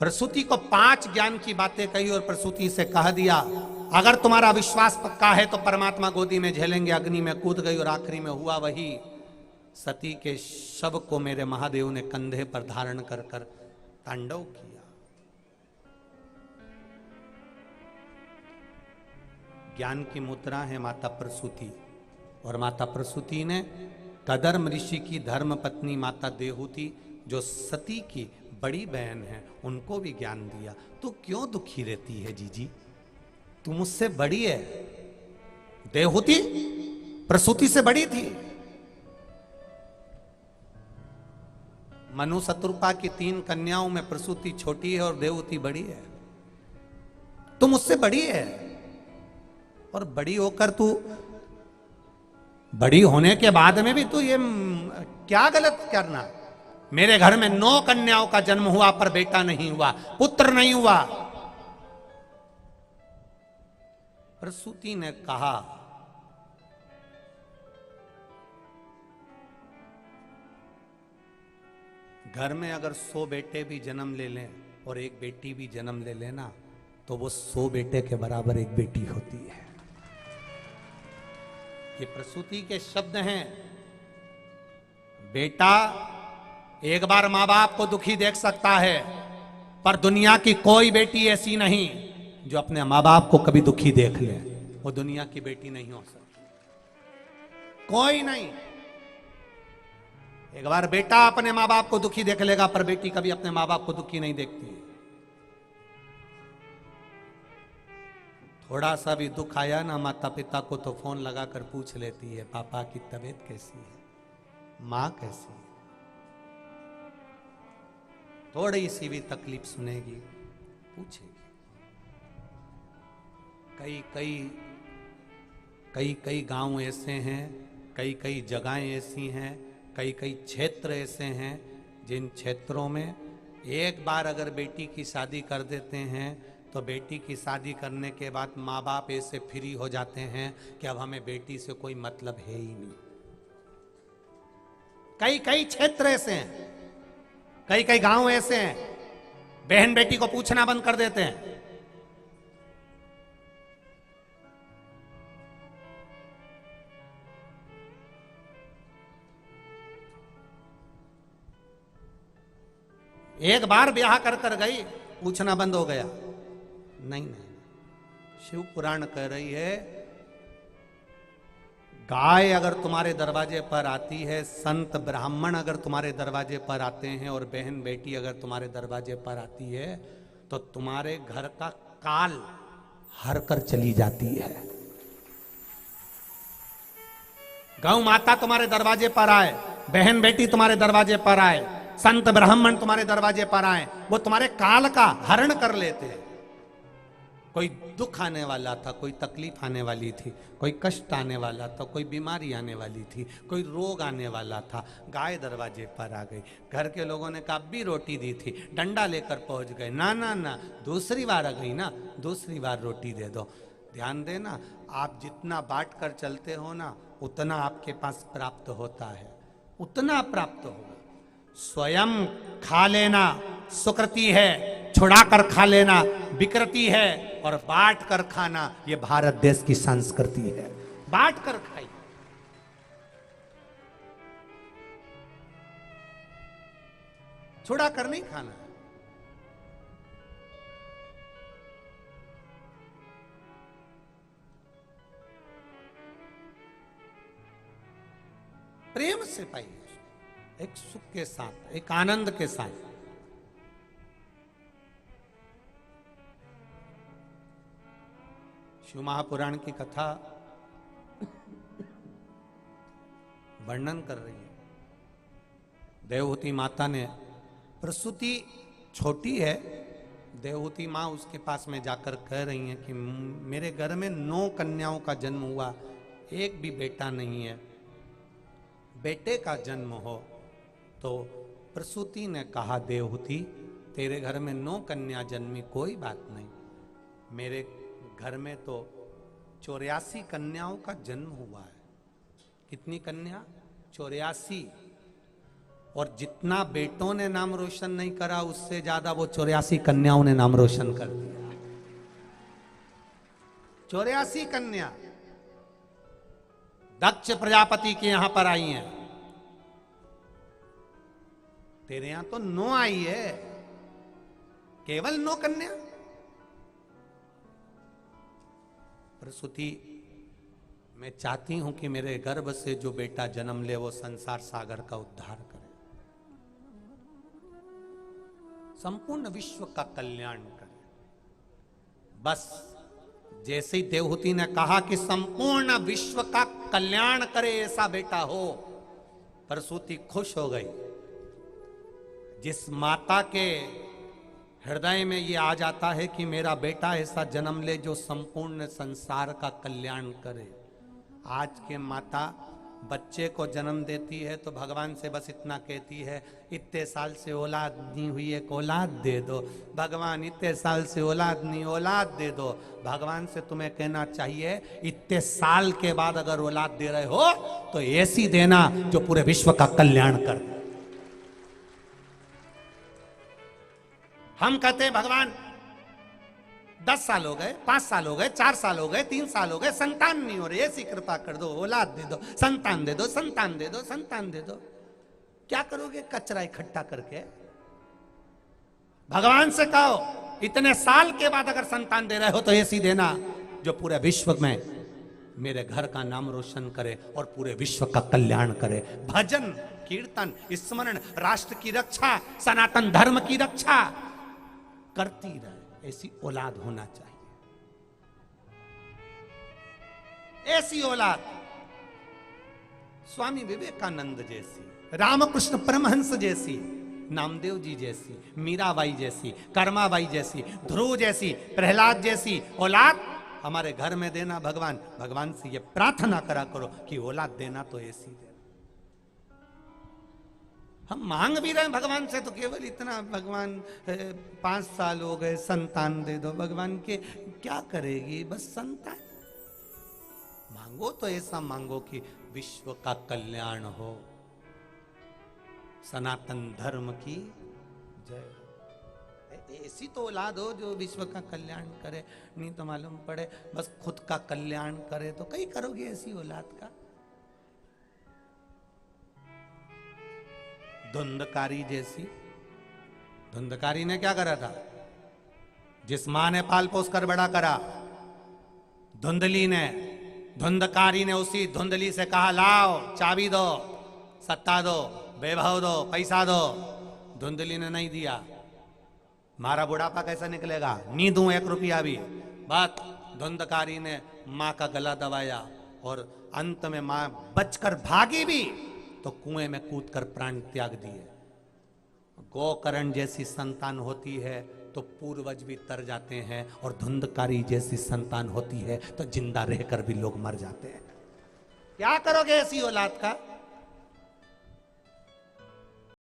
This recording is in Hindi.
प्रसूति को 5 ज्ञान की बातें कही और प्रसूति से कह दिया अगर तुम्हारा विश्वास पक्का है तो परमात्मा गोदी में झेलेंगे। अग्नि में कूद गई और आखिरी में हुआ वही, सती के शव को मेरे महादेव ने कंधे पर धारण कर कर तांडव किया। ज्ञान की मुद्रा है माता प्रसूति, और माता प्रसूति ने कदर्म ऋषि की धर्म पत्नी माता देहूति जो सती की बड़ी बहन है उनको भी ज्ञान दिया। तू क्यों दुखी रहती है जीजी, तू मुझसे बड़ी है। देहूति प्रसूति से बड़ी थी। मनु शत्रुपा की 3 कन्याओं में प्रसूति छोटी है और देवहूति बड़ी है। तू मुझसे बड़ी है, और बड़ी होकर तू, बड़ी होने के बाद में भी तू ये क्या गलत करना। मेरे घर में 9 कन्याओं का जन्म हुआ पर बेटा नहीं हुआ, पुत्र नहीं हुआ। प्रसूति ने कहा घर में अगर 100 बेटे भी जन्म ले लें और एक बेटी भी जन्म ले लेना तो वो 100 बेटे के बराबर एक बेटी होती है। ये प्रसूति के शब्द हैं। बेटा एक बार मां बाप को दुखी देख सकता है, पर दुनिया की कोई बेटी ऐसी नहीं जो अपने मां बाप को कभी दुखी देख ले। वो दुनिया की बेटी नहीं हो सकती, कोई नहीं। एक बार बेटा अपने मां बाप को दुखी देख लेगा, पर बेटी कभी अपने मां बाप को दुखी नहीं देखती। थोड़ा सा भी दुख आया ना माता पिता को तो फोन लगाकर पूछ लेती है पापा की तबीयत कैसी है, मां कैसी है। थोड़ी सी भी तकलीफ सुनेगी पूछेगी। कई गांव ऐसे हैं, कई जगहें ऐसी हैं, कई क्षेत्र ऐसे हैं जिन क्षेत्रों में एक बार अगर बेटी की शादी कर देते हैं तो बेटी की शादी करने के बाद माँ बाप ऐसे फ्री हो जाते हैं कि अब हमें बेटी से कोई मतलब है ही नहीं। कई क्षेत्र ऐसे हैं, कई गांव ऐसे हैं, बहन बेटी को पूछना बंद कर देते हैं। एक बार ब्याह कर गई, पूछना बंद हो गया। नहीं, शिव पुराण कह रही है गाय अगर तुम्हारे दरवाजे पर आती है, संत ब्राह्मण अगर तुम्हारे दरवाजे पर आते हैं और बहन बेटी अगर तुम्हारे दरवाजे पर आती है तो तुम्हारे घर का काल हर कर चली जाती है। गौ माता तुम्हारे दरवाजे पर आए, बहन बेटी तुम्हारे दरवाजे पर आए, संत ब्राह्मण तुम्हारे दरवाजे पर आए, वो तुम्हारे काल का हरण कर लेते हैं। कोई दुख आने वाला था, कोई तकलीफ आने वाली थी, कोई कष्ट आने वाला था, कोई बीमारी आने वाली थी, कोई रोग आने वाला था, गाय दरवाजे पर आ गई। घर के लोगों ने कहा भी रोटी दी थी, डंडा लेकर पहुंच गए, ना दूसरी बार आ गई ना, दूसरी बार रोटी दे दो। ध्यान देना, आप जितना बांट कर चलते हो ना उतना आपके पास प्राप्त होता है, उतना प्राप्त होगा। स्वयं खा लेना सुकृति है, छुड़ा कर खा लेना विकृति है, और बांट कर खाना ये भारत देश की संस्कृति है। बांट कर खाइए। छुड़ा कर नहीं खाना। प्रेम से पाइए, एक सुख के साथ, एक आनंद के साथ। शिव महापुराण की कथा वर्णन कर रही है। देवहूति माता ने, प्रसूति छोटी है, देवहूति माँ उसके पास में जाकर कह रही हैं कि मेरे घर में 9 कन्याओं का जन्म हुआ, एक भी बेटा नहीं है, बेटे का जन्म हो। तो प्रसूति ने कहा देवहूति तेरे घर में 9 कन्या जन्मी कोई बात नहीं, मेरे घर में तो 84 कन्याओं का जन्म हुआ है। कितनी कन्या? 84। और जितना बेटों ने नाम रोशन नहीं करा, उससे ज्यादा वो 84 कन्याओं ने नाम रोशन कर दिया। 84 कन्या दक्ष प्रजापति के यहां पर आई हैं। तेरे यहां तो 9 आई है, केवल 9 कन्या। प्रसूति, मैं चाहती हूं कि मेरे गर्भ से जो बेटा जन्म ले वो संसार सागर का उद्धार करे, संपूर्ण विश्व का कल्याण करे। बस जैसे ही देवहूति ने कहा कि संपूर्ण विश्व का कल्याण करे ऐसा बेटा हो, प्रसूति खुश हो गई। जिस माता के हृदय में ये आ जाता है कि मेरा बेटा ऐसा जन्म ले जो संपूर्ण संसार का कल्याण करे। आज के माता बच्चे को जन्म देती है तो भगवान से बस इतना कहती है, इतने साल से औलाद नहीं हुई, एक औलाद दे दो भगवान, इतने साल से औलाद नहीं, औलाद दे दो। भगवान से तुम्हें कहना चाहिए, इतने साल के बाद अगर औलाद दे रहे हो तो ऐसी देना जो पूरे विश्व का कल्याण कर दे। हम कहते हैं भगवान 10 साल हो गए, 5 साल हो गए, 4 साल हो गए, 3 साल हो गए, संतान नहीं हो रही, ऐसी कृपा कर दो, औलाद दे दो, संतान दे दो, संतान दे दो, संतान दे दो। क्या करोगे कचरा इकट्ठा करके? भगवान से कहो इतने साल के बाद अगर संतान दे रहे हो तो ऐसी देना जो पूरे विश्व में मेरे घर का नाम रोशन करे और पूरे विश्व का कल्याण करे। भजन कीर्तन स्मरण, राष्ट्र की रक्षा, सनातन धर्म की रक्षा करती रहे, ऐसी औलाद होना चाहिए। ऐसी औलाद स्वामी विवेकानंद जैसी, रामकृष्ण परमहंस जैसी, नामदेव जी जैसी, मीराबाई जैसी, कर्माबाई जैसी, ध्रुव जैसी, प्रहलाद जैसी औलाद हमारे घर में देना। भगवान भगवान से ये प्रार्थना करा करो कि औलाद देना तो ऐसी दे। हम मांग भी रहे हैं भगवान से तो केवल इतना, भगवान 5 साल हो गए संतान दे दो। भगवान के क्या करेगी, बस संतान मांगो तो ऐसा मांगो कि विश्व का कल्याण हो, सनातन धर्म की जय। ऐसी तो औलाद हो जो विश्व का कल्याण करे, नहीं तो मालूम पड़े बस खुद का कल्याण करे तो कहीं करोगे ऐसी औलाद का। धुंधकारी जैसी, धुंधकारी ने क्या करा था? जिस मां ने पाल पोस कर बड़ा करा, धुंधली ने, धुंधकारी ने उसी धुंधली से कहा लाओ चाबी दो, सत्ता दो, वैभव दो, पैसा दो। धुंधली ने नहीं दिया। मारा बुढ़ापा कैसा निकलेगा, नहीं दूं 1 रुपया भी। बात धुंधकारी ने मां का गला दबाया और अंत में मां बचकर भागी भी तो कुएं में कूदकर प्राण त्याग दिए। गोकर्ण जैसी संतान होती है तो पूर्वज भी तर जाते हैं, और धुंधकारी जैसी संतान होती है तो जिंदा रहकर भी लोग मर जाते हैं। क्या करोगे ऐसी औलाद का?